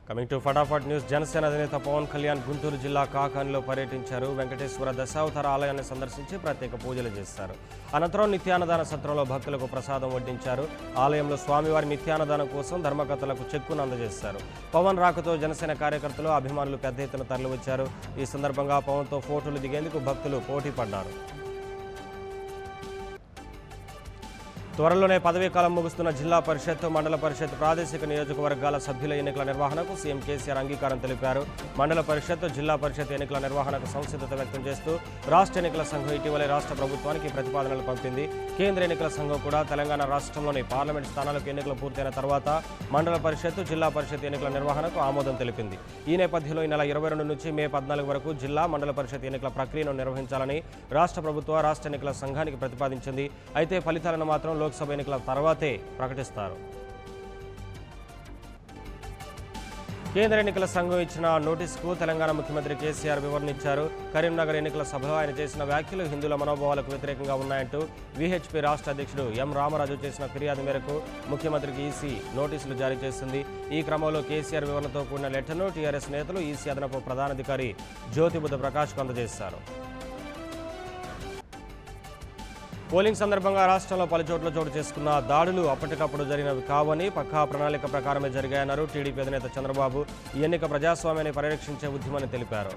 Coming to Fatafat news. Janasena అధినేత పవన్ కళ్యాణ్ గుంటూరు జిల్లా కాకానిలో పర్యటించారు. వెంకటేశ్వర దశావతార ఆలయాన్ని సందర్శించి ప్రత్యేక పూజలు చేశారు. అనంతరం నిత్యాన్నదాన సత్రంలో భక్తులకు ప్రసాదం వడ్డించారు. ఆలయంలో స్వామివారి నిత్యాన్నదానం కోసం ధర్మకర్తలకు చెక్కును అందజేశారు. పవన్ రాకతో జనసేన కార్యకర్తలు అభిమానులు పెద్ద ఎత్తున తరలివచ్చారు. ఈ సందర్భంగా పవన్తో ఫోటోలు దిగేందుకు భక్తులు పోటీ పడ్డారు. త్వరలోనే పదవీకాలం ముగుస్తున్న జిల్లా పరిషత్, మండల పరిషత్, ప్రాదేశిక నియోజకవర్గాల సభ్యుల ఎన్నికల నిర్వహణకు సీఎం కేసీఆర్ అంగీకారం తెలిపారు. మండల పరిషత్, జిల్లా పరిషత్ ఎన్నికల నిర్వహణకు సంసిద్ధత వ్యక్తం చేస్తూ రాష్ట్ర ఎన్నికల సంఘం ఇటీవలే రాష్ట్ర ప్రభుత్వానికి ప్రతిపాదనలు పంపింది. కేంద్ర ఎన్నికల సంఘం కూడా తెలంగాణ రాష్ట్రంలోని పార్లమెంట్ స్థానాలకు ఎన్నికలు పూర్తయిన తర్వాత మండల పరిషత్, జిల్లా పరిషత్ ఎన్నికల నిర్వహణకు ఆమోదం తెలిపింది. ఈ నేపథ్యంలో ఈ నెల 22 నుంచి మే 14 వరకు జిల్లా, మండల పరిషత్ ఎన్నికల ప్రక్రియను నిర్వహించాలని రాష్ట్ర ప్రభుత్వం రాష్ట్ర ఎన్నికల సంఘానికి ప్రతిపాదించింది. అయితే ఫలితాలను మాత్రం లోక్సభ ఎన్నికల తర్వాతే ప్రకటిస్తారు. కేంద్ర ఎన్నికల సంఘం ఇచ్చిన నోటీసుకు తెలంగాణ ముఖ్యమంత్రి కేసీఆర్ వివరణ ఇచ్చారు. కరీంనగర్ ఎన్నికల సభలో ఆయన చేసిన వ్యాఖ్యలు హిందువుల మనోభావాలకు వ్యతిరేకంగా ఉన్నాయంటూ వీహెచ్పీ రాష్ట్ర అధ్యక్షుడు ఎం రామరాజు చేసిన ఫిర్యాదు మేరకు ముఖ్యమంత్రికి ఈసీ నోటీసులు జారీ చేసింది. ఈ క్రమంలో కేసీఆర్ వివరణతో కూడిన లెటర్ను టీఆర్ఎస్ నేతలు ఈసీ అదనపు ప్రధానాధికారి జ్యోతిబుద్ధ ప్రకాష్కు అందజేశారు. పోలింగ్ సందర్భంగా రాష్ట్రంలో పలుచోట్ల చోటు చేసుకున్న దాడులు అప్పటికప్పుడు జరిగినవి కావని, పక్కా ప్రణాళిక ప్రకారమే జరిగాయన్నారు టీడీపీ అధినేత చంద్రబాబు. ఈ ఎన్నిక ప్రజాస్వామ్యాన్ని పరిరక్షించే ఉద్యమని తెలిపారు.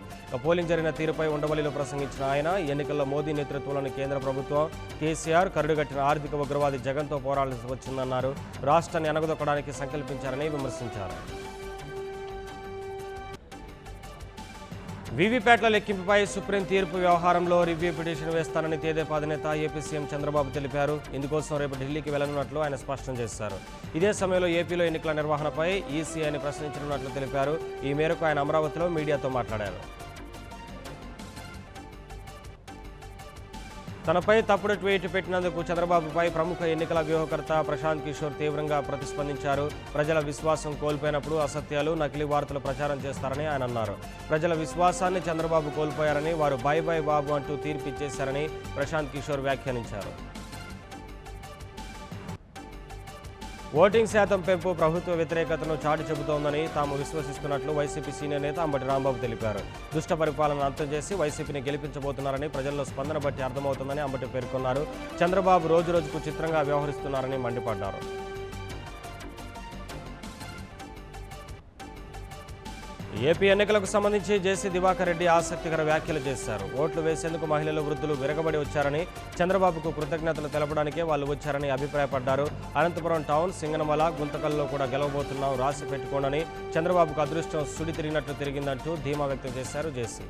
పోలింగ్ జరిగిన తీరుపై ఉండవల్లిలో ప్రసంగించిన ఆయన ఎన్నికల్లో మోదీ నేతృత్వంలోని కేంద్ర ప్రభుత్వం, కేసీఆర్ కరుడుగట్టిన ఆర్థిక ఉగ్రవాది జగన్తో పోరాడాల్సి వచ్చిందన్నారు. రాష్ట్రాన్ని అనగదొక్కడానికి సంకల్పించారని విమర్శించారు. వీవీప్యాట్ల లెక్కింపుపై సుప్రీం తీర్పు వ్యవహారంలో రివ్యూ పిటిషన్ వేస్తానని తెదేపా అధినేత ఏపీ సీఎం చంద్రబాబు తెలిపారు. ఇందుకోసం రేపు ఢిల్లీకి వెళ్లనున్నట్లు ఆయన స్పష్టం చేశారు. ఇదే సమయంలో ఏపీలో ఎన్నికల నిర్వహణపై ఈసీఐని ప్రశ్నించనున్నట్లు తెలిపారు. ఈ మేరకు ఆయన అమరావతిలో మీడియాతో మాట్లాడారు. తనపై తప్పుడు ట్వీట్ పెట్టినందుకు చంద్రబాబుపై ప్రముఖ ఎన్నికల వ్యూహకర్త ప్రశాంత్ కిషోర్ తీవ్రంగా ప్రతిస్పందించారు. ప్రజల విశ్వాసం కోల్పోయినప్పుడు అసత్యాలు, నకిలీ వార్తలు ప్రచారం చేస్తారని ఆయన అన్నారు. ప్రజల విశ్వాసాన్ని చంద్రబాబు కోల్పోయారని, వారు బై బై బాబు అంటూ తీర్పిచ్చేశారని ప్రశాంత్ కిషోర్ వ్యాఖ్యానించారు. ఓటింగ్ శాతం పెంపు ప్రభుత్వ వ్యతిరేకతను చాటి చెబుతోందని తాము విశ్వసిస్తున్నట్లు వైసీపీ సీనియర్ నేత అంబటి రాంబాబు తెలిపారు. దుష్ట పరిపాలన అంతం చేసి వైసీపీని గెలిపించబోతున్నారని ప్రజల్లో స్పందన బట్టి అర్థమవుతుందని అంబటి పేర్కొన్నారు. చంద్రబాబు రోజురోజుకు చిత్రంగా వ్యవహరిస్తున్నారని మండిపడ్డారు. ఏపీ ఎన్నికలకు సంబంధించి జేసీ దివాకర్ రెడ్డి ఆసక్తికర వ్యాఖ్యలు చేశారు. ఓట్లు వేసేందుకు మహిళలు, వృద్ధులు విరగబడి వచ్చారని, చంద్రబాబుకు కృతజ్ఞతలు తెలపడానికే వాళ్ళు వచ్చారని అభిప్రాయపడ్డారు. అనంతపురం టౌన్, సింగనమల, గుంతకల్లో కూడా గెలవబోతున్నాం, రాసి పెట్టుకోనని, చంద్రబాబుకు అదృష్టం సుడి తిరిగినట్లు తిరిగిందంటూ ధీమా వ్యక్తం చేశారు జేసీ.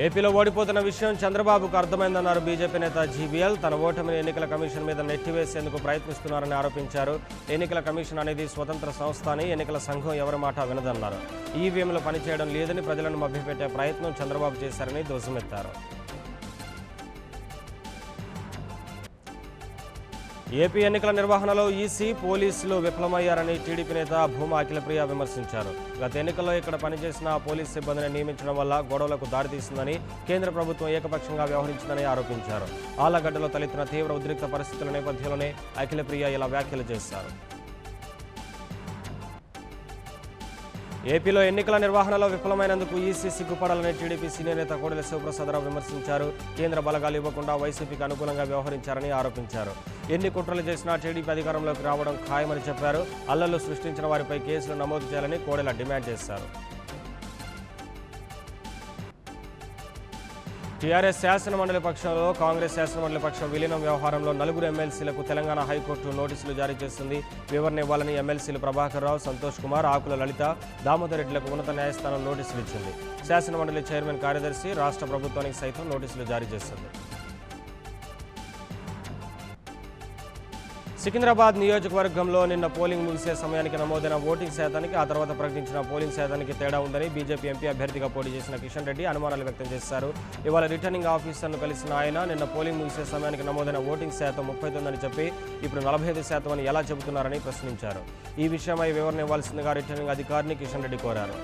ఏపీలో ఓడిపోతున్న విషయం చంద్రబాబుకు అర్థమైందన్నారు బీజేపీ నేత జీవీఎల్. తన ఓటమిని ఎన్నికల కమిషన్ మీద నెట్టివేసేందుకు ప్రయత్నిస్తున్నారని ఆరోపించారు. ఎన్నికల కమిషన్ అనేది స్వతంత్ర సంస్థ అని, ఎన్నికల సంఘం ఎవరి మాట వినదన్నారు. ఈవీఎంలు పనిచేయడం లేదని ప్రజలను మభ్యపెట్టే ప్రయత్నం చంద్రబాబు చేశారని ధ్వజమెత్తారు. ఏపీ ఎన్నికల నిర్వహణలో ఈసీ, పోలీసులు విఫలమయ్యారని టీడీపీ నేత భూమా అఖిలప్రియ విమర్శించారు. గత ఎన్నికల్లో ఇక్కడ పనిచేసిన పోలీసు సిబ్బందిని నియమించడం వల్ల గొడవలకు దారితీసిందని, కేంద్ర ప్రభుత్వం ఏకపక్షంగా వ్యవహరించిందని ఆరోపించారు. ఆళ్లగడ్డలో తలెత్తిన తీవ్ర ఉద్రిక్త పరిస్థితుల నేపథ్యంలోనే అఖిలప్రియ ఇలా వ్యాఖ్యలు చేశారు. ఏపీలో ఎన్నికల నిర్వహణలో విఫలమైనందుకు ఈసీ సిగ్గుపడాలని టీడీపీ సీనియర్ నేత కోడెల శివప్రసాదరావు విమర్శించారు. కేంద్ర బలగాలు ఇవ్వకుండా వైసీపీకి అనుకూలంగా వ్యవహరించారని ఆరోపించారు. ఎన్ని కుట్రలు చేసినా టీడీపీ అధికారంలోకి రావడం ఖాయమని చెప్పారు. అల్లర్లు సృష్టించిన వారిపై కేసులు నమోదు చేయాలని కోడెల డిమాండ్ చేశారు. టీఆర్ఎస్ శాసనమండలి పక్షంలో కాంగ్రెస్ శాసనమండలి పక్షం విలీనం వ్యవహారంలో 4 ఎమ్మెల్సీలకు తెలంగాణ హైకోర్టు నోటీసులు జారీ చేసింది. వివరణ ఇవ్వాలని ఎమ్మెల్సీలు ప్రభాకర్ రావు, సంతోష్ కుమార్, ఆకుల లలిత, దామోదర్ రెడ్డిలకు ఉన్నత న్యాయస్థానం నోటీసులు ఇచ్చింది. శాసనమండలి చైర్మన్ కార్యదర్శి రాష్ట్ర ప్రభుత్వానికి సైతం నోటీసులు జారీ చేసింది. సికింద్రాబాద్ నియోజకవర్గంలో నిన్న పోలింగ్ ముగిసే సమయానికి నమోదైన ఓటింగ్ శాతానికి, ఆ తర్వాత ప్రకటించిన పోలింగ్ శాతానికి తేడా ఉందని బీజేపీ ఎంపీ అభ్యర్థిగా పోటీ చేసిన కిషన్ రెడ్డి అనుమానాలు వ్యక్తం చేశారు. ఇవాళ రిటర్నింగ్ ఆఫీసర్ను కలిసిన ఆయన నిన్న పోలింగ్ ముగిసే సమయానికి నమోదైన ఓటింగ్ శాతం 39 అని చెప్పి ఇప్పుడు 45% అని ఎలా చెబుతున్నారని ప్రశ్నించారు. ఈ విషయమై వివరణ ఇవ్వాల్సిందిగా రిటర్నింగ్ అధికారిని కిషన్ రెడ్డి కోరారు.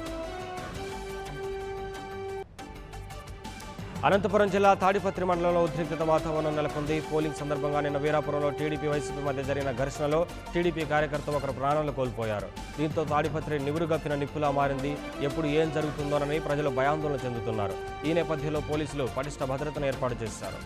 అనంతపురం జిల్లా తాడిపత్రి మండలంలో ఉద్రిక్తత వాతావరణం నెలకొంది. పోలింగ్ సందర్భంగా నిన్న వీరాపురంలో టీడీపీ వైసీపీ మధ్య జరిగిన ఘర్షణలో టీడీపీ కార్యకర్త ఒకరు ప్రాణాలు కోల్పోయారు. దీంతో తాడిపత్రి నివురుగప్పిన నిప్పులా మారింది. ఎప్పుడు ఏం జరుగుతుందోనని ప్రజలు భయాందోళన చెందుతున్నారు. ఈ నేపథ్యంలో పోలీసులు పటిష్ట భద్రతను ఏర్పాటు చేశారు.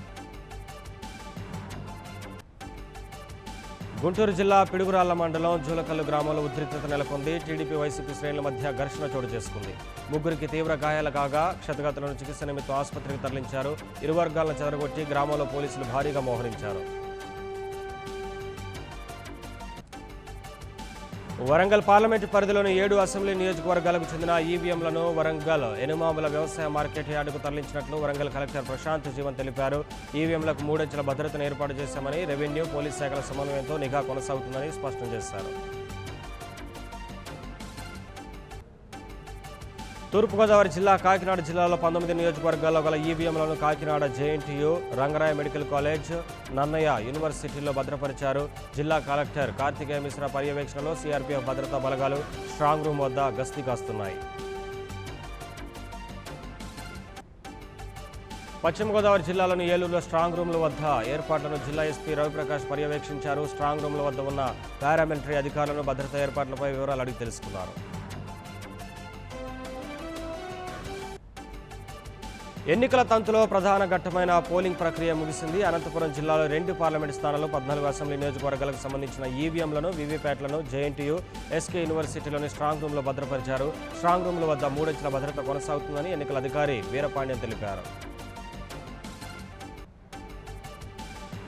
గుంటూరు జిల్లా పిడుగురాళ్ల మండలం జూలకల్లు గ్రామంలో ఉద్రిక్తత నెలకొంది. టీడీపీ వైసీపీ శ్రేణుల మధ్య ఘర్షణ చోటు చేసుకుంది. ముగ్గురికి తీవ్ర గాయాలు కాగా క్షతగాతులను చికిత్స నిమిత్తం ఆసుపత్రికి తరలించారు. ఇరు వర్గాలను చెదరగొట్టి గ్రామంలో పోలీసులు భారీగా మోహరించారు. వరంగల్ పార్లమెంటు పరిధిలోని 7 అసెంబ్లీ నియోజకవర్గాలకు చెందిన ఈవీఎంలను వరంగల్ ఎనుమాముల వ్యవసాయ మార్కెట్ యార్డుకు తరలించినట్లు వరంగల్ కలెక్టర్ ప్రశాంత్ జీవన్ తెలిపారు. ఈవీఎంలకు 3 అంచెల భద్రతను ఏర్పాటు చేశామని, రెవెన్యూ, పోలీస్ శాఖల సమన్వయంతో నిఘా కొనసాగుతుందని స్పష్టం చేశారు. తూర్పుగోదావరి జిల్లా కాకినాడ జిల్లాలో 19 నియోజకవర్గాల్లో గల ఈవీఎంలను Kakinada JNTU, Rangaraya medical college, Nannaya యూనివర్సిటీల్లో భద్రపరిచారు. జిల్లా కలెక్టర్ కార్తికేయ మిశ్రా పర్యవేక్షణలో సీఆర్పీఎఫ్ భద్రతా బలగాలు స్ట్రాంగ్ రూమ్ వద్ద గస్తీ కాస్తున్నాయి. పశ్చిమ గోదావరి జిల్లాలోని ఏలూరులో స్ట్రాంగ్ రూమ్ల వద్ద ఏర్పాట్లను జిల్లా ఎస్పీ రవిప్రకాష్ పర్యవేక్షించారు. స్ట్రాంగ్ రూమ్ల వద్ద ఉన్న పారామిలిటరీ అధికారులను భద్రతా ఏర్పాట్లపై వివరాలు అడిగి తెలుసుకున్నారు. ఎన్నికల తంతులో ప్రధాన ఘట్టమైన పోలింగ్ ప్రక్రియ ముగిసింది. అనంతపురం జిల్లాలో 2 పార్లమెంటు స్థానాల్లో 14 అసెంబ్లీ నియోజకవర్గాలకు సంబంధించిన ఈవీఎంలను, వీవీప్యాట్లను జేఎన్టీయూ, ఎస్కే యూనివర్సిటీలోని స్ట్రాంగ్ రూమ్లో భద్రపరిచారు. స్ట్రాంగ్ రూమ్ల వద్ద 3 అంచెల భద్రత కొనసాగుతుందని ఎన్నికల అధికారి వీరపాండ్యం తెలిపారు.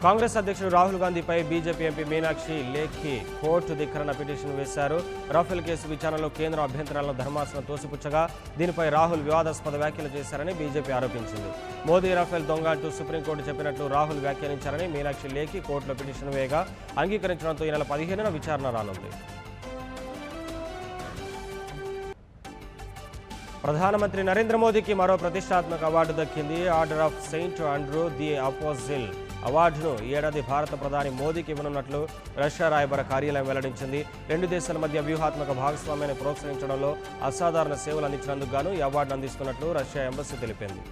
కాంగ్రెస్ అధ్యక్షుడు రాహుల్ గాంధీపై BJP MP Meenakshi Lekhi court ధిక్కరణ పిటిషన్ వేశారు. రాఫెల్ కేసు విచారణలో కేంద్రం అభ్యంతరాలను ధర్మాసనం తోసిపుచ్చగా దీనిపై రాహుల్ వివాదాస్పద వ్యాఖ్యలు చేశారని బీజేపీ ఆరోపించింది. మోదీ రాఫెల్ దొంగ అంటూ సుప్రీంకోర్టు చెప్పినట్లు రాహుల్ వ్యాఖ్యానించారని మీనాక్షి లేఖి కోర్టులో పిటిషన్ వేయగా అంగీకరించడంతో ఈ నెల 15న విచారణ రానుంది. ప్రధానమంత్రి నరేంద్ర మోదీకి మరో ప్రతిష్టాత్మక అవార్డు దక్కింది. Order of Saint Andrew the అపోజిల్ అవార్డును ఈ ఏడాది భారత ప్రధాని మోదీకి ఇవ్వనున్నట్లు రష్యా రాయబార కార్యాలయం వెల్లడించింది. 2 దేశాల మధ్య వ్యూహాత్మక భాగస్వామ్యాన్ని ప్రోత్సహించడంలో అసాధారణ సేవలు అందించినందుకు గాను ఈ అవార్డును అందిస్తున్నట్లు రష్యా ఎంబసీ తెలిపింది.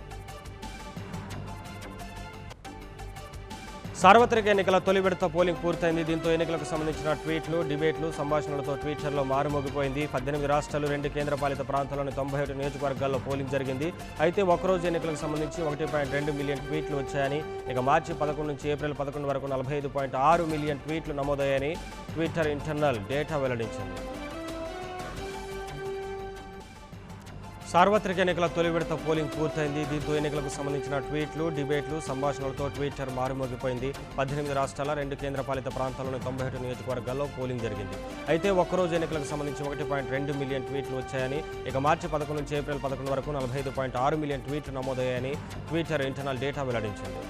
సార్వత్రిక ఎన్నికల తొలి విడత పోలింగ్ పూర్తయింది. దీంతో ఎన్నికలకు సంబంధించిన ట్వీట్లు, డిబేట్లు, సంభాషణలతో ట్విట్టర్లో మారుమోగిపోయింది. 18 రాష్ట్రాలు, 2 కేంద్రపాలిత ప్రాంతాల్లోని 97 నియోజకవర్గాల్లో పోలింగ్ జరిగింది. అయితే ఒక్కరోజు ఎన్నికలకు సంబంధించి 1.2 మిలియన్ ట్వీట్లు వచ్చాయని, ఇక మార్చి 11 నుంచి ఏప్రిల్ 11 వరకు 45.6 మిలియన్ ట్వీట్లు నమోదయ్యాయని ట్విట్టర్ ఇంటర్నల్ డేటా వెల్లడించింది. సార్వత్రిక ఎన్నికల తొలి విడత పోలింగ్ పూర్తయింది. దీంతో ఎన్నికలకు సంబంధించిన ట్వీట్లు, డిబేట్లు, సంభాషణలతో ట్విట్టర్ మారుమోగిపోయింది. 18 రాష్ట్రాల, 2 కేంద్రపాలిత ప్రాంతాల్లోని 97 నియోజకవర్గాల్లో పోలింగ్ జరిగింది. అయితే ఒక్కరోజు ఎన్నికలకు సంబంధించి 1.2 మిలియన్ ట్వీట్లు వచ్చాయని, ఇక మార్చి 11 నుంచి ఏప్రిల్ 11 వరకు 45.6 మిలియన్ ట్వీట్లు నమోదయ్యాయని ట్విట్టర్ ఇంటర్నల్ డేటా వెల్లడించింది.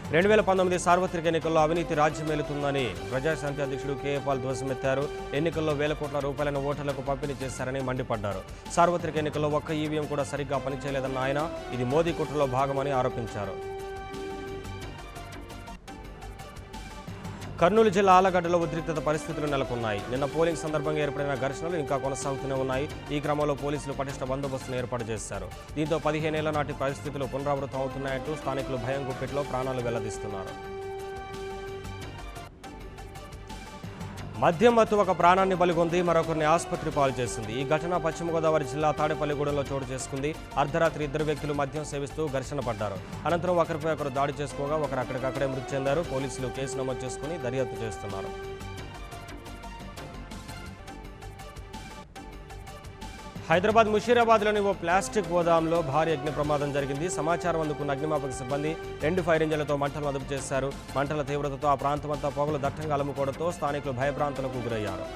2019 సార్వత్రిక ఎన్నికల్లో అవినీతి రాజ్యమేలుతుందని ప్రజాశాంతి అధ్యక్షుడు కేఏ పాల్ ధ్వజమెత్తారు. ఎన్నికల్లో వేల కోట్ల రూపాయలను ఓటర్లకు పంపిణీ చేశారని మండిపడ్డారు. సార్వత్రిక ఎన్నికల్లో ఒక్క ఈవీఎం కూడా సరిగ్గా పనిచేయలేదన్న ఆయన ఇది మోదీ కుట్రలో భాగమని ఆరోపించారు. కర్నూలు జిల్లా ఆలగడ్డలో ఉద్రిక్తత పరిస్థితులు నెలకొన్నాయి. నిన్న పోలింగ్ సందర్భంగా ఏర్పడిన ఘర్షణలు ఇంకా కొనసాగుతూనే ఉన్నాయి. ఈ క్రమంలో పోలీసులు పటిష్ట బందోబస్తును ఏర్పాటు చేశారు. దీంతో 15 ఏళ్ల నాటి పరిస్థితులు పునరావృతం అవుతున్నాయంటూ స్థానికులు భయం గుప్పిట్లో ప్రాణాలు వెల్లదీస్తున్నారు. మద్యం మత్తు ఒక ప్రాణాన్ని బలిగొంది, మరొకరిని ఆసుపత్రి పాలు చేసింది. ఈ ఘటన పశ్చిమ గోదావరి జిల్లా తాడేపల్లిగూడెంలో చోటు చేసుకుంది. అర్ధరాత్రి 2 వ్యక్తులు మద్యం సేవిస్తూ ఘర్షణ పడ్డారు. అనంతరం ఒకరిపై ఒకరు దాడి చేసుకోగా ఒకరు అక్కడికక్కడే మృతి చెందారు. పోలీసులు కేసు నమోదు చేసుకుని దర్యాప్తు చేస్తున్నారు. హైదరాబాద్ ముషీరాబాద్లోని ఓ ప్లాస్టిక్ గోదాంలో భారీ అగ్ని ప్రమాదం జరిగింది. సమాచారం అందుకున్న అగ్నిమాపక సిబ్బంది 2 ఫైర్ ఇంజన్లతో మంటలను అదుపు చేశారు. మంటల తీవ్రతతో ఆ ప్రాంతమంతా పొగలు దట్టంగా అలుముకోవడంతో స్థానికులు భయభ్రాంతులకు గురయ్యారు.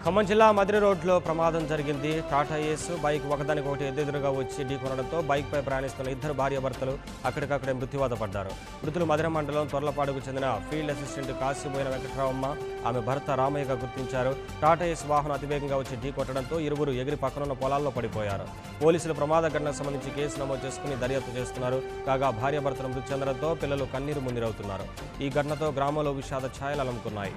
ఖమ్మం జిల్లా మదిరి రోడ్లో ప్రమాదం జరిగింది. టాటా ఏస్ బైక్ ఒకదానికొకటి ఎదురుగా వచ్చి ఢీకొనడంతో బైక్పై ప్రయాణిస్తున్న 2 భార్యాభర్తలు అక్కడికక్కడే మృత్యువాత పడ్డారు. మృతులు మదిర మండలం తొర్లపాడుకు చెందిన ఫీల్డ్ అసిస్టెంట్ కాశీబోయిన వెంకటరామమ్మ, ఆమె భర్త రామయ్యగా గుర్తించారు. టాటా ఏస్ వాహనం అతివేగంగా వచ్చి ఢీకొట్టడంతో ఇరువురు ఎగిరి పక్కనున్న పొలాల్లో పడిపోయారు. పోలీసులు ప్రమాద ఘటనకు సంబంధించి కేసు నమోదు చేసుకుని దర్యాప్తు చేస్తున్నారు. కాగా భార్యాభర్తలు మృతి చెందడంతో పిల్లలు కన్నీరు మున్నీరవుతున్నారు. ఈ ఘటనతో గ్రామంలో విషాద ఛాయలు అలుముకున్నాయి.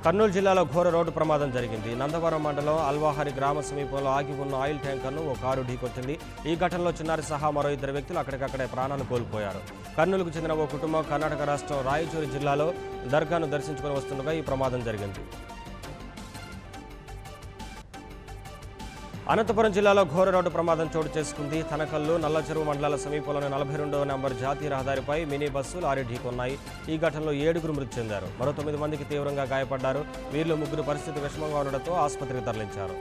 కర్నూలు జిల్లాలో ఘోర రోడ్డు ప్రమాదం జరిగింది. నందవరం మండలం అల్వాహరి గ్రామ సమీపంలో ఆగి ఉన్న ఆయిల్ ట్యాంకర్ను ఓ కారు ఢీకొట్టింది. ఈ ఘటనలో చిన్నారి సహా మరో 2 వ్యక్తులు అక్కడికక్కడే ప్రాణాలు కోల్పోయారు. కర్నూలుకు చెందిన ఓ కుటుంబం కర్ణాటక రాష్ట్రం రాయచూరి జిల్లాలో దర్గాను దర్శించుకుని వస్తుండగా ఈ ప్రమాదం జరిగింది. అనంతపురం జిల్లాలో ఘోర రోడ్డు ప్రమాదం చోటు చేసుకుంది. తనకల్లు నల్లచెరువు మండలాల సమీపంలోని 42వ నంబర్ జాతీయ రహదారిపై మినీ బస్సు లారీ ఢీకొన్నాయి. ఈ ఘటనలో 7 మృతి చెందారు. మరో 9 మందికి తీవ్రంగా గాయపడ్డారు. వీరిలో 3 పరిస్థితి విషమంగా ఉండడంతో ఆసుపత్రికి తరలించారు.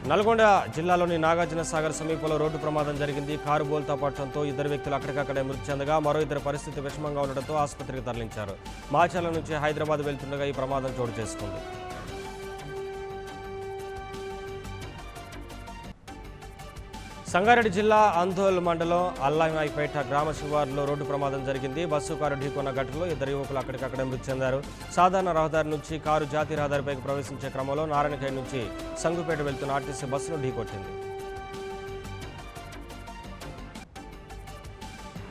నల్గొండ జిల్లాలోని నాగార్జున సాగర్ సమీపంలో రోడ్డు ప్రమాదం జరిగింది. కారు బోల్తా పడటంతో 2 వ్యక్తులు అక్కడికక్కడే మృతి చెందగా మరో 2 పరిస్థితి విషమంగా ఉండడంతో ఆసుపత్రికి తరలించారు. మాచర్ల నుంచి హైదరాబాద్ వెళ్తుండగా ఈ ప్రమాదం చోటు చేసుకుంది. సంగారెడ్డి జిల్లా అందోల్ మండలం అల్లాయిపేట గ్రామ శివారులో రోడ్డు ప్రమాదం జరిగింది. బస్సు కారు ఢీకొన్న ఘటనలో 2 యువకులు అక్కడికక్కడే మృతి చెందారు. సాధారణ రహదారి నుంచి కారు జాతీయ రహదారిపైకి ప్రవేశించే క్రమంలో నారాయణఖేడ్ నుంచి సంగుపేట వెళ్తున్న ఆర్టీసీ బస్సును ఢీకొట్టింది.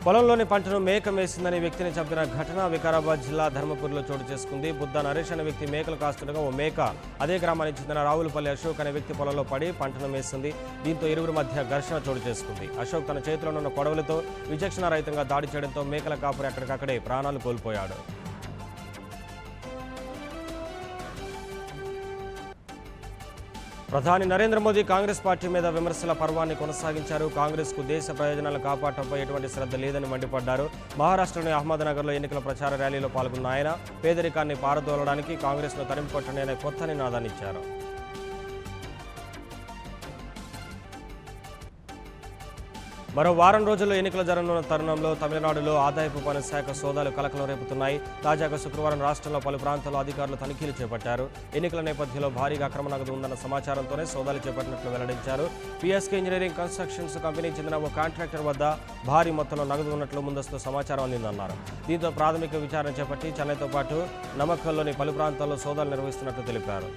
పొలంలోని పంటను మేక మేసిందని వ్యక్తిని చంపిన ఘటన వికారాబాద్ జిల్లా ధర్మపురిలో చోటు చేసుకుంది. బుద్ధ నరేష్ అనే వ్యక్తి మేకలు కాస్తుండగా ఓ మేక అదే గ్రామానికి చెందిన రావులపల్లి అశోక్ అనే వ్యక్తి పొలంలో పడి పంటను మేసింది. దీంతో ఇరువురి మధ్య ఘర్షణ చోటు చేసుకుంది. అశోక్ తన చేతిలో ఉన్న కొడవలతో విచక్షణారహితంగా దాడి చేయడంతో మేకల కాపురి అక్కడికక్కడే ప్రాణాలు కోల్పోయాడు. ప్రధాని నరేంద్ర మోదీ కాంగ్రెస్ పార్టీ మీద విమర్శల పర్వాన్ని కొనసాగించారు. కాంగ్రెస్కు దేశ ప్రయోజనాలను కాపాడటంపై ఎటువంటి శ్రద్ధ లేదని మండిపడ్డారు. మహారాష్ట్రలోని అహ్మద్నగర్లో ఎన్నికల ప్రచార ర్యాలీలో పాల్గొన్న ఆయన పేదరికాన్ని పారదోలడానికి కాంగ్రెస్ను తరిమికొట్టండి అనే కొత్త నినాదాన్నిచ్చారు. మరో వారం రోజుల్లో ఎన్నికలు జరగనున్న తరుణంలో తమిళనాడులో ఆదాయపు పన్ను శాఖ సోదాలు కలకలం రేపుతున్నాయి. తాజాగా శుక్రవారం రాష్ట్రంలో పలు ప్రాంతాల్లో అధికారులు తనిఖీలు చేపట్టారు. ఎన్నికల నేపథ్యంలో భారీగా అక్రమ నగదు ఉందన్న సమాచారంతోనే సోదాలు చేపట్టినట్లు వెల్లడించారు. పిఎస్కే ఇంజనీరింగ్ కన్స్ట్రక్షన్స్ కంపెనీకి చెందిన ఓ కాంట్రాక్టర్ వద్ద భారీ మొత్తంలో నగదు ఉన్నట్లు ముందస్తు సమాచారం అందిందన్నారు. దీంతో ప్రాథమిక విచారణ చేపట్టి చెన్నైతో పాటు నమక్కల్లోని పలు ప్రాంతాల్లో సోదాలు నిర్వహిస్తున్నట్లు తెలిపారు.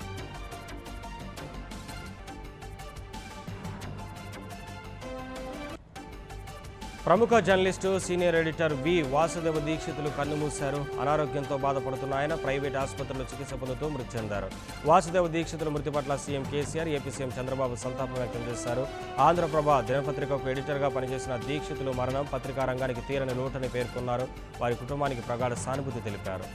ప్రముఖ జర్నలిస్టు సీనియర్ ఎడిటర్ వి వాసుదేవ దీక్షితులు కన్నుమూశారు. అనారోగ్యంతో బాధపడుతున్న ఆయన ప్రైవేట్ ఆసుపత్రిలో చికిత్స పొందుతూ మృతి చెందారు. వాసుదేవ దీక్షితుల మృతి పట్ల CM KCR, AP CM Chandrababu సంతాపం వ్యక్తం చేశారు. ఆంధ్రప్రభ దినపత్రికకు ఎడిటర్గా పనిచేసిన దీక్షితులు మరణం పత్రికా రంగానికి తీరని లోటని పేర్కొన్నారు. వారి కుటుంబానికి ప్రగాఢ సానుభూతి తెలిపారు.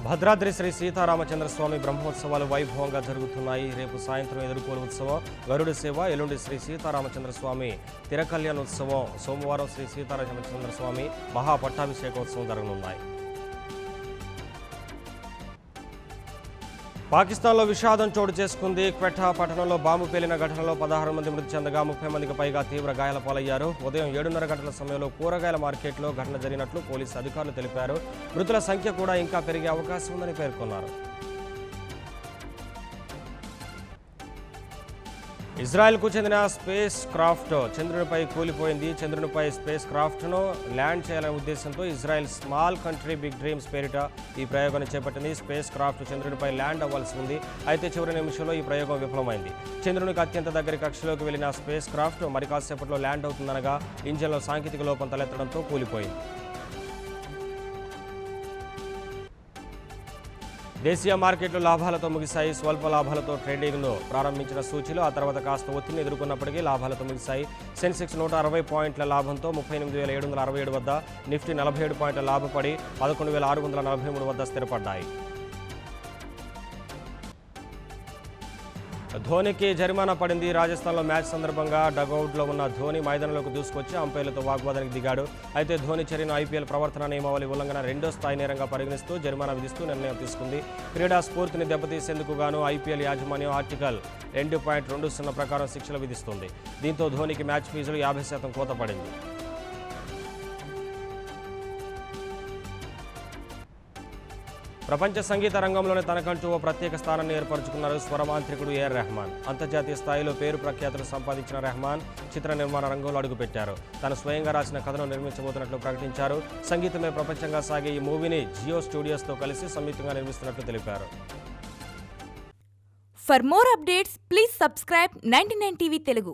భద్రాద్రి శ్రీ సీతారామచంద్రస్వామి బ్రహ్మోత్సవాలు వైభవంగా జరుగుతున్నాయి. రేపు సాయంత్రం ఎదుర్కోలు ఉత్సవం, గరుడ సేవ, ఎల్లుండి శ్రీ సీతారామచంద్రస్వామి తిరకల్యాణోత్సవం, సోమవారం శ్రీ సీతారామచంద్రస్వామి మహాపట్టాభిషేకోత్సవం జరగనున్నాయి. పాకిస్తాన్లో విషాదం చోటు చేసుకుంది. క్వెఠా పట్టణంలో బాంబు పేలిన ఘటనలో 16 మంది మృతి చెందగా 30 మందికి పైగా తీవ్ర గాయాల పాలయ్యారు. ఉదయం 7:30 గంటల సమయంలో కూరగాయల మార్కెట్లో ఘటన జరిగినట్లు పోలీసు అధికారులు తెలిపారు. మృతుల సంఖ్య కూడా ఇంకా పెరిగే అవకాశం ఉందని పేర్కొన్నారు. ఇజ్రాయెల్కు చెందిన స్పేస్ క్రాఫ్ట్ చంద్రునిపై కూలిపోయింది. చంద్రునిపై స్పేస్ క్రాఫ్ట్ను ల్యాండ్ చేయాలనే ఉద్దేశంతో Israel small country big dreams పేరిట ఈ ప్రయోగాన్ని చేపట్టింది. స్పేస్ క్రాఫ్ట్ చంద్రునిపై ల్యాండ్ అవ్వాల్సి ఉంది. అయితే చివరి నిమిషంలో ఈ ప్రయోగం విఫలమైంది. చంద్రునికి అత్యంత దగ్గర కక్షలోకి వెళ్లిన స్పేస్ క్రాఫ్ట్ మరి కాసేపట్లో ల్యాండ్ అవుతుందనగా ఇంజన్లో సాంకేతిక లోపం తలెత్తడంతో కూలిపోయింది. దేశీయ మార్కెట్లు లాభాలతో ముగిశాయి. స్వల్ప లాభాలతో ట్రేడింగ్ను ప్రారంభించిన సూచీలు ఆ తర్వాత కాస్త ఒత్తిడిని ఎదుర్కొన్నప్పటికీ లాభాలతో ముగిశాయి. సెన్సెక్స్ 160 పాయింట్ల లాభంతో 38,767 వద్ద, నిఫ్టీ 47 పాయింట్ల లాభపడి 11,643 వద్ద స్థిరపడ్డాయి. ధోనికి జరిమానా పడింది. రాజస్థాన్లో మ్యాచ్ సందర్భంగా డగౌట్లో ఉన్న ధోని మైదానంలోకి దూసుకొచ్చి అంపైర్లతో వాగ్వాదానికి దిగాడు. అయితే ధోని చర్యను ఐపీఎల్ ప్రవర్తన నియమావళి ఉల్లంఘన 2వ స్థాయి నేరంగా పరిగణిస్తూ జరిమానా విధిస్తూ నిర్ణయం తీసుకుంది. క్రీడా స్ఫూర్తిని దెబ్బతీసేందుకు గాను ఐపీఎల్ యాజమాన్యం ఆర్టికల్ 2.20 ప్రకారం శిక్షలు విధిస్తుంది. దీంతో ధోనికి మ్యాచ్ ఫీజులు 50% కోత పడింది. ప్రపంచ సంగీత రంగంలోనే తనకంటూ ఓ ప్రత్యేక స్థానాన్ని ఏర్పరచుకున్నారు స్వరమాంత్రికుడు ఏఆర్ రెహమాన్. అంతర్జాతీయ స్థాయిలో పేరు ప్రఖ్యాతులు సంపాదించిన రెహమాన్ చిత్ర నిర్మాణ రంగంలో అడుగుపెట్టారు. తాను స్వయంగా రాసిన కథను నిర్మించబోతున్నట్లు ప్రకటించారు. సంగీతమే ప్రపంచంగా సాగే ఈ మూవీని జియో స్టూడియోస్తో కలిసి సంయుక్తంగా నిర్మిస్తున్నట్లు తెలిపారు. For more updates, please subscribe 99 TV Telugu.